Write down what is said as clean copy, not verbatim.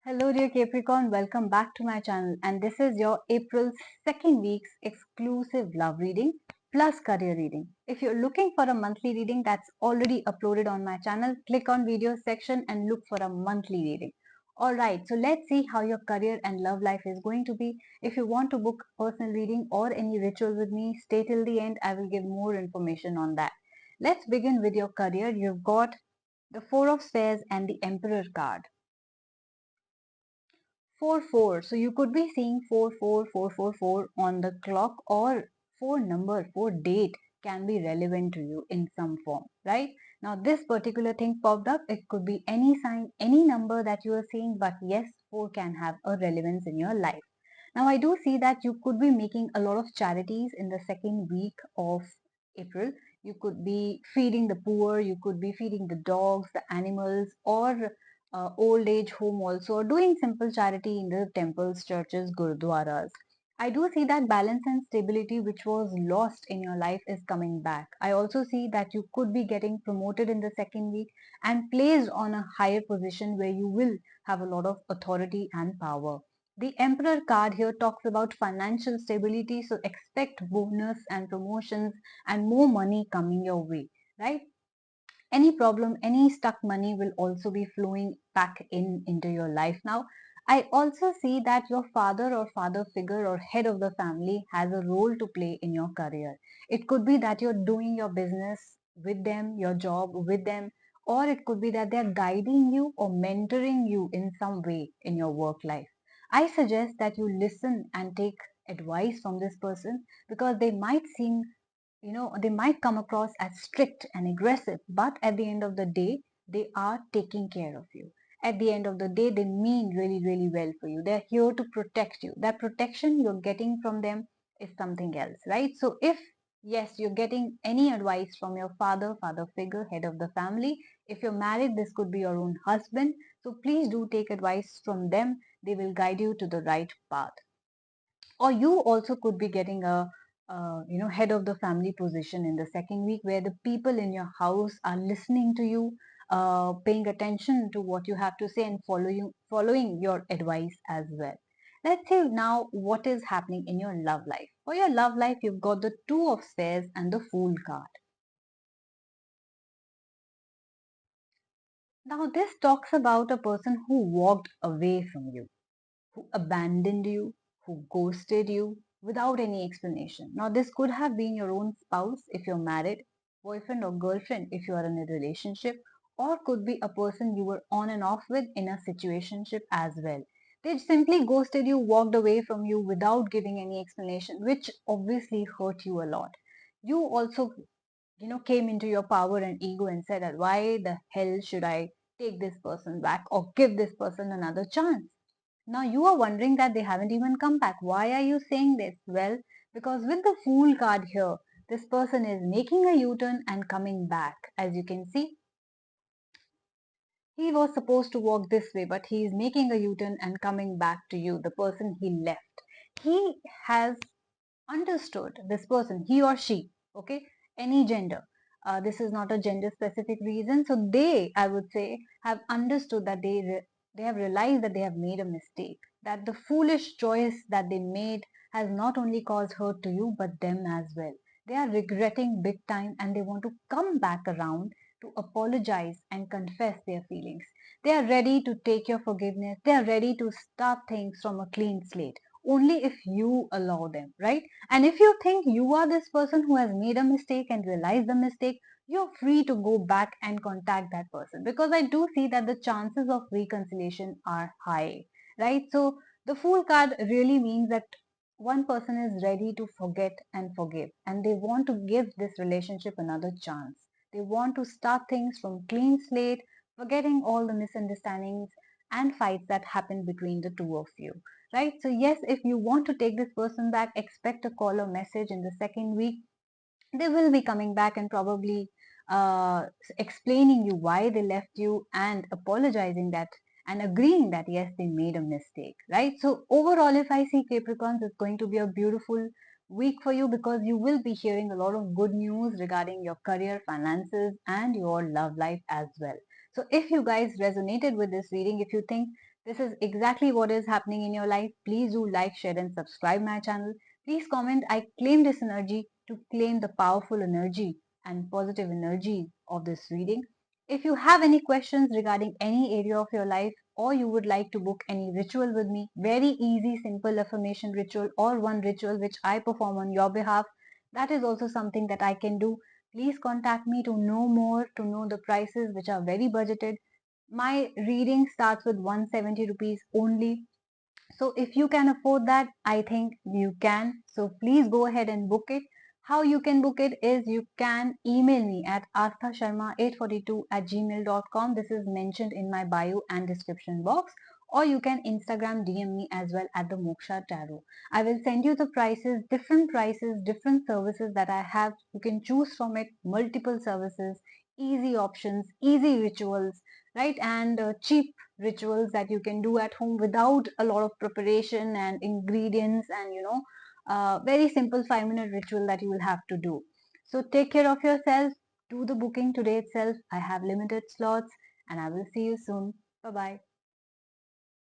Hello dear Capricorn, welcome back to my channel and this is your April 2nd week's exclusive love reading plus career reading. If you're looking for a monthly reading that's already uploaded on my channel, click on video section and look for a monthly reading. Alright, so let's see how your career and love life is going to be. If you want to book personal reading or any ritual with me, stay till the end. I will give more information on that. Let's begin with your career. You've got the Four of Spades and the Emperor card. 4 4, so you could be seeing 4 4 4 4 4 on the clock, or 4 number, 4 date can be relevant to you in some form, right? Now this particular thing popped up. It could be any sign, any number that you are seeing, but yes, 4 can have a relevance in your life. Now I do see that you could be making a lot of charities in the second week of April. You could be feeding the poor, you could be feeding the dogs, the animals, or old age home also, or doing simple charity in the temples, churches, gurudwaras. I do see that balance and stability which was lost in your life is coming back. I also see that you could be getting promoted in the second week and placed on a higher position where you will have a lot of authority and power. The Emperor card here talks about financial stability, so expect bonus and promotions and more money coming your way, right? Any problem, any stuck money will also be flowing back into your life now. I also see that your father or father figure or head of the family has a role to play in your career. It could be that you're doing your business with them, your job with them, or it could be that they're guiding you or mentoring you in some way in your work life. I suggest that you listen and take advice from this person, because they might seem, they might come across as strict and aggressive, but at the end of the day, they are taking care of you. At the end of the day, they mean really, really well for you. They're here to protect you. That protection you're getting from them is something else, right? So if yes, you're getting any advice from your father figure, head of the family, if you're married, this could be your own husband. So please do take advice from them. They will guide you to the right path. Or you also could be getting a head of the family position in the second week, where the people in your house are listening to you, paying attention to what you have to say and following your advice as well. Let's see now what is happening in your love life. For your love life, you've got the Two of Spades and the Fool card. Now this talks about a person who walked away from you, who abandoned you, who ghosted you without any explanation. Now, this could have been your own spouse if you're married, boyfriend or girlfriend if you are in a relationship, or could be a person you were on and off with in a situationship as well. They simply ghosted you, walked away from you without giving any explanation, which obviously hurt you a lot. You also, came into your power and ego and said that why the hell should I take this person back or give this person another chance? Now you are wondering that they haven't even come back. Why are you saying this? Well, because with the Fool card here, this person is making a U-turn and coming back. As you can see, he was supposed to walk this way, but he is making a U-turn and coming back to you, the person he left. He has understood, this person, he or she, okay, any gender. This is not a gender specific reason. So they, I would say, have understood that they have realized that they have made a mistake, that the foolish choice that they made has not only caused hurt to you but them as well. They are regretting big time and they want to come back around to apologize and confess their feelings. They are ready to take your forgiveness. They are ready to start things from a clean slate only if you allow them, right? And if you think you are this person who has made a mistake and realized the mistake, you're free to go back and contact that person, because I do see that the chances of reconciliation are high, right? So the Fool card really means that one person is ready to forget and forgive, and they want to give this relationship another chance. They want to start things from clean slate, forgetting all the misunderstandings and fights that happened between the two of you, right? So yes, if you want to take this person back, expect a call or message in the second week. They will be coming back and probably explaining you why they left you and apologizing that and agreeing that yes, they made a mistake, right? So overall, if I see Capricorns, it's going to be a beautiful week for you, because you will be hearing a lot of good news regarding your career, finances and your love life as well. So if you guys resonated with this reading, if you think this is exactly what is happening in your life, please do like, share and subscribe my channel. Please comment, I claim this energy to claim the powerful energy and positive energy of this reading. If you have any questions regarding any area of your life, or you would like to book any ritual with me, very easy, simple affirmation ritual or one ritual which I perform on your behalf, that is also something that I can do. Please contact me to know more, to know the prices which are very budgeted. My reading starts with 170 rupees only. So if you can afford that, I think you can. So please go ahead and book it. How you can book it is you can email me at asthasharma842@gmail.com. This is mentioned in my bio and description box. Or you can Instagram DM me as well at the Moksha Tarot. I will send you the prices, different services that I have. You can choose from it multiple services, easy options, easy rituals, right? And cheap rituals that you can do at home without a lot of preparation and ingredients, and very simple 5-minute ritual that you will have to do. So take care of yourself, do the booking today itself. I have limited slots, and I will see you soon. Bye bye.